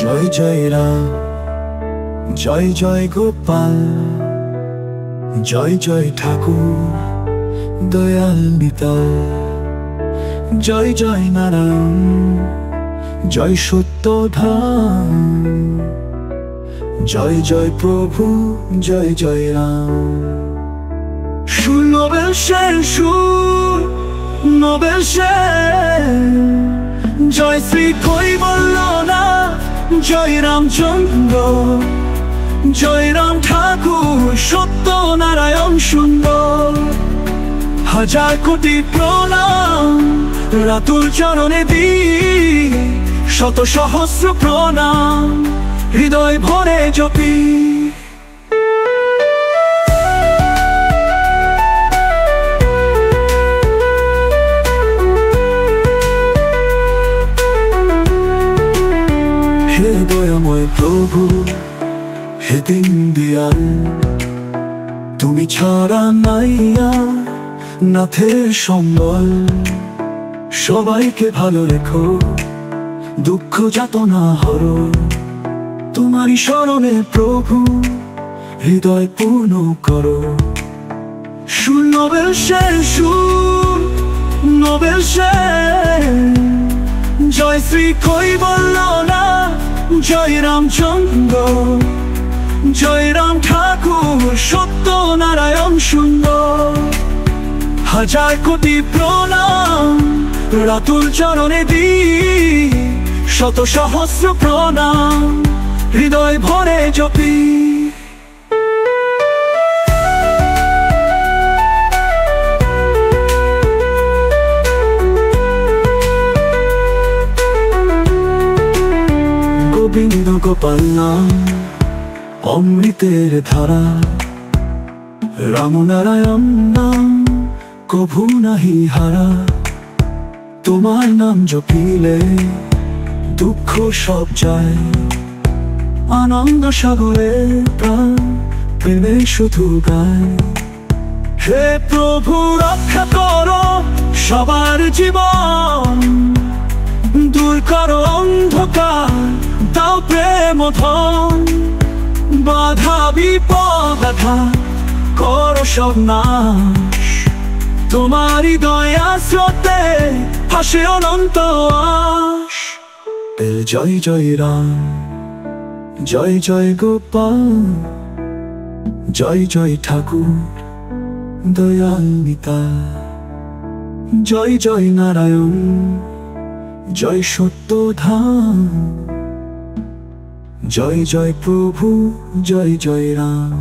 জয় জয় রাম, জয় জয় গোপাল, জয় জয় ঠাকুর দয়াল নিতাই। জয় জয় নারায়ণ, জয় সত্য ধাম, জয় জয় প্রভু, জয় জয় রাম। সুর নবেল শের, সুর নবেল শের, জয় শ্রী কৈবল্যনা, জয় রামচন্দ্র, জয় রাম ঠাকুর সত্য নারায়ণ সুন্দর। হাজার কোটি প্রণাম রাতুল চরণে দিই, শত সহস্র প্রণাম হৃদয় ভরে জপি। হে দয়াময় প্রভু, হে দিন দিয়াল, তুমি ছাড়া নাইয়া নাথের সম্বল। সবাইকে ভালো রেখো, দুঃখ যাতনা হরো, তোমারই শরণে প্রভু হৃদয় পূর্ণ করো। সুর নবেল শের, সুর নবেল শের, জয় শ্রী কৈবল্যনা, জয় রামচন্দ্র, জয় রাম ঠাকুর সত্য নারায়ণ সুন্দর। হাজার কোটি প্রণাম রাতুল চরণে দিই, শত সহস্র প্রণাম হৃদয় ভরে জপি। গোবিন্দ গোপাল নাম অমৃতের ধারা, রাম নারায়ণ নাম কভু নাহি হারা। তোমার নাম জপিলে দুঃখ সব যায়, আনন্দ সাগরে প্রাণ প্রেমে শুধু গায়। হে প্রভু রক্ষা করো সবার জীবন, দূর করো অন্ধকার, দাও প্রেম ধন। বাধা বিপদ করো সব নাশ, তোমারই দয়া স্রোতে ভাসে অনন্ত আশ। জয় জয় রাম, জয় জয় গোপাল, জয় জয় ঠাকুর দয়াল নিতাই। জয় জয় নারায়ণ, জয় সত্য ধাম, জয় জয় প্রভু, জয় জয় রাম।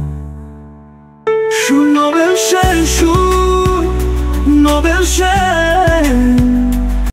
সুর নবেল শের, সুর নবেল শের,